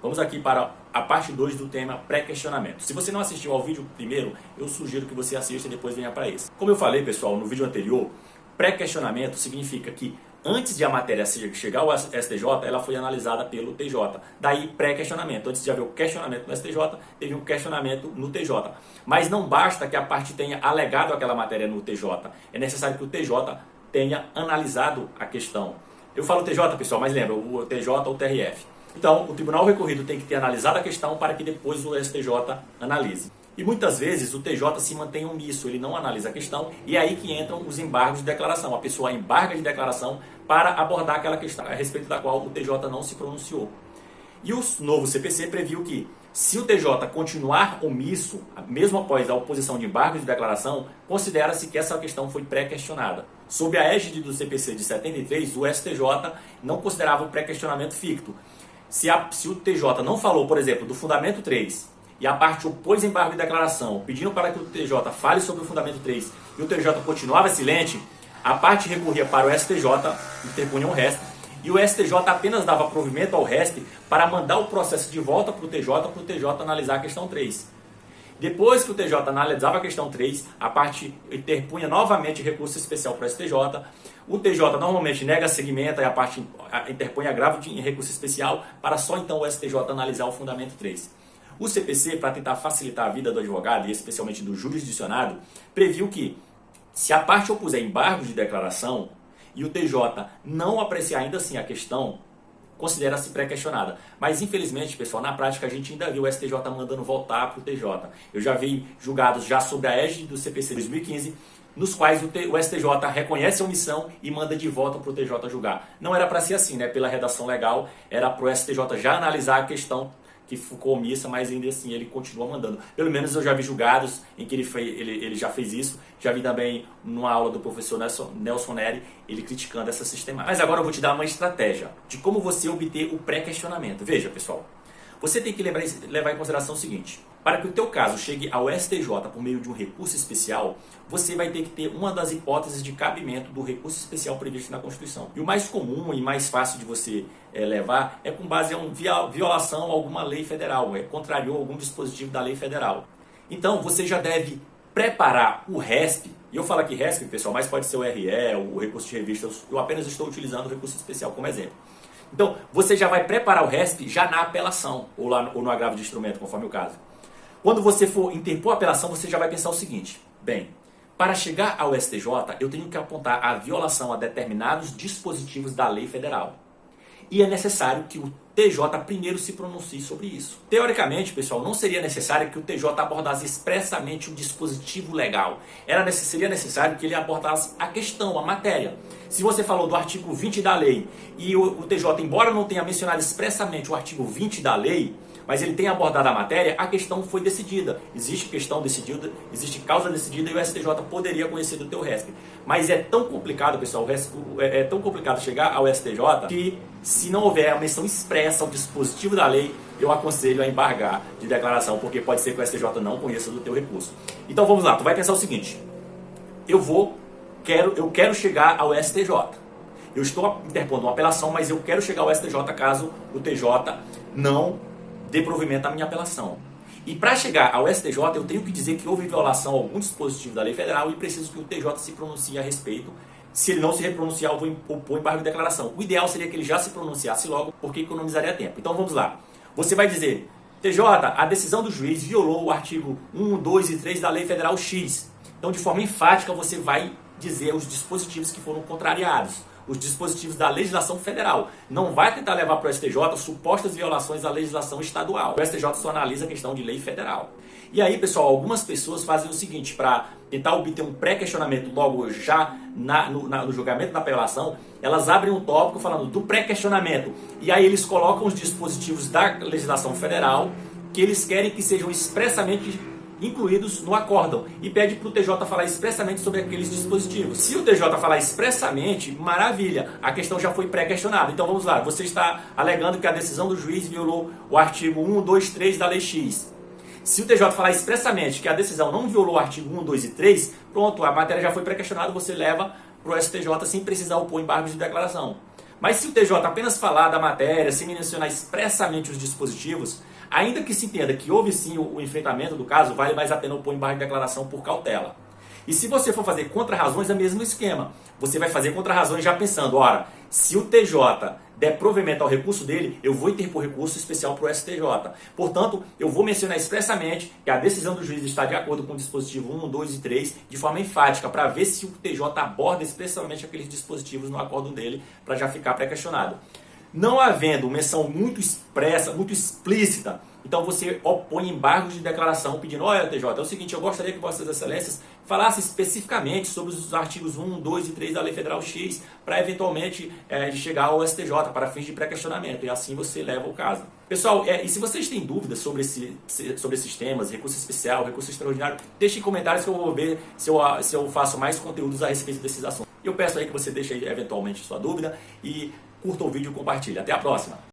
Vamos aqui para a parte 2 do tema pré-questionamento. Se você não assistiu ao vídeo primeiro, eu sugiro que você assista e depois venha para esse. Como eu falei, pessoal, no vídeo anterior, pré-questionamento significa que antes de a matéria chegar ao STJ, ela foi analisada pelo TJ. Daí pré-questionamento. Antes de haver o questionamento no STJ, teve um questionamento no TJ. Mas não basta que a parte tenha alegado aquela matéria no TJ. É necessário que o TJ tenha analisado a questão. Eu falo TJ, pessoal, mas lembra, o TJ ou o TRF. Então, o tribunal recorrido tem que ter analisado a questão para que depois o STJ analise. E muitas vezes o TJ se mantém omisso, ele não analisa a questão, e é aí que entram os embargos de declaração. A pessoa embarga de declaração para abordar aquela questão a respeito da qual o TJ não se pronunciou. E o novo CPC previu que, se o TJ continuar omisso, mesmo após a oposição de embargo de declaração, considera-se que essa questão foi pré-questionada. Sob a égide do CPC de 73, o STJ não considerava o pré-questionamento ficto. Se o TJ não falou, por exemplo, do fundamento 3, e a parte opôs embargo de declaração, pedindo para que o TJ fale sobre o fundamento 3, e o TJ continuava silente, a parte recorria para o STJ, interpunha um RESP, e o STJ apenas dava provimento ao RESP para mandar o processo de volta para o TJ analisar a questão 3. Depois que o TJ analisava a questão 3, a parte interpunha novamente recurso especial para o STJ. O TJ normalmente nega seguimento e a parte interpõe agravo de recurso especial para só então o STJ analisar o fundamento 3. O CPC, para tentar facilitar a vida do advogado e especialmente do jurisdicionado, previu que, se a parte opuser embargo de declaração e o TJ não apreciar ainda assim a questão, considera-se pré-questionada. Mas infelizmente, pessoal, na prática a gente ainda viu o STJ mandando voltar para o TJ. Eu já vi julgados já sobre a égide do CPC 2015, nos quais o STJ reconhece a omissão e manda de volta para o TJ julgar. Não era para ser assim, né? Pela redação legal, era para o STJ já analisar a questão que ficou omissa, mas ainda assim ele continua mandando. Pelo menos eu já vi julgados em que ele já fez isso. Já vi também numa aula do professor Nelson Neri, ele criticando essa sistemática. Mas agora eu vou te dar uma estratégia de como você obter o pré-questionamento. Veja, pessoal, você tem que levar em consideração o seguinte: para que o teu caso chegue ao STJ por meio de um recurso especial, você vai ter que ter uma das hipóteses de cabimento do recurso especial previsto na Constituição. E o mais comum e mais fácil de você levar é com base em violação a alguma lei federal, contrariou algum dispositivo da lei federal. Então você já deve preparar o RESP, e eu falo aqui RESP, pessoal, mas pode ser o RE, o recurso de revista, eu apenas estou utilizando o recurso especial como exemplo. Então você já vai preparar o RESP já na apelação, ou no agravo de instrumento, conforme o caso. Quando você for interpor a apelação, você já vai pensar o seguinte: bem, para chegar ao STJ, eu tenho que apontar a violação a determinados dispositivos da lei federal. E é necessário que o TJ primeiro se pronuncie sobre isso. Teoricamente, pessoal, não seria necessário que o TJ abordasse expressamente o dispositivo legal. Seria necessário que ele abordasse a questão, a matéria. Se você falou do artigo 20 da lei e o TJ, embora não tenha mencionado expressamente o artigo 20 da lei, mas ele tem abordado a matéria, a questão foi decidida. Existe questão decidida, existe causa decidida e o STJ poderia conhecer do teu RESP. Mas é tão complicado, pessoal, é tão complicado chegar ao STJ que, se não houver a menção expressa ao dispositivo da lei, eu aconselho a embargar de declaração, porque pode ser que o STJ não conheça do teu recurso. Então vamos lá, tu vai pensar o seguinte: eu quero chegar ao STJ. Eu estou interpondo uma apelação, mas eu quero chegar ao STJ caso o TJ não dê provimento à minha apelação. E para chegar ao STJ, eu tenho que dizer que houve violação a algum dispositivo da lei federal e preciso que o TJ se pronuncie a respeito. Se ele não se repronunciar, eu vou opor embargo de declaração. O ideal seria que ele já se pronunciasse logo, porque economizaria tempo. Então vamos lá. Você vai dizer: TJ, a decisão do juiz violou o artigo 1, 2 e 3 da lei federal X. Então, de forma enfática, você vai dizer os dispositivos que foram contrariados, os dispositivos da legislação federal. Não vai tentar levar para o STJ supostas violações da legislação estadual. O STJ só analisa a questão de lei federal. E aí, pessoal, algumas pessoas fazem o seguinte: para tentar obter um pré-questionamento logo já no julgamento da apelação, elas abrem um tópico falando do pré-questionamento. E aí eles colocam os dispositivos da legislação federal que eles querem que sejam expressamente incluídos no acórdão e pede para o TJ falar expressamente sobre aqueles dispositivos. Se o TJ falar expressamente, maravilha, a questão já foi pré-questionada. Então vamos lá, você está alegando que a decisão do juiz violou o artigo 1, 2, 3 da lei X. Se o TJ falar expressamente que a decisão não violou o artigo 1, 2 e 3, pronto, a matéria já foi pré-questionada, você leva para o STJ sem precisar opor embargos de declaração. Mas se o TJ apenas falar da matéria, sem mencionar expressamente os dispositivos, ainda que se entenda que houve sim o enfrentamento do caso, vale mais a pena opor embargo de declaração por cautela. E se você for fazer contra-razões, é o mesmo esquema. Você vai fazer contra-razões já pensando, ora, se o TJ der provimento ao recurso dele, eu vou interpor recurso especial para o STJ. Portanto, eu vou mencionar expressamente que a decisão do juiz está de acordo com o dispositivo 1, 2 e 3, de forma enfática, para ver se o TJ aborda expressamente aqueles dispositivos no acórdão dele, para já ficar pré-questionado. Não havendo menção muito expressa, muito explícita, então você opõe embargos de declaração pedindo, olha TJ, é o seguinte, eu gostaria que Vossas Excelências falassem especificamente sobre os artigos 1, 2 e 3 da Lei Federal X, para eventualmente chegar ao STJ para fins de pré-questionamento, e assim você leva o caso. Pessoal, e se vocês têm dúvidas sobre esses temas, recurso especial, recurso extraordinário, deixem em comentários que eu vou ver se eu faço mais conteúdos a respeito desses assuntos. Eu peço aí que você deixe aí, eventualmente sua dúvida e curta o vídeo e compartilhe. Até a próxima!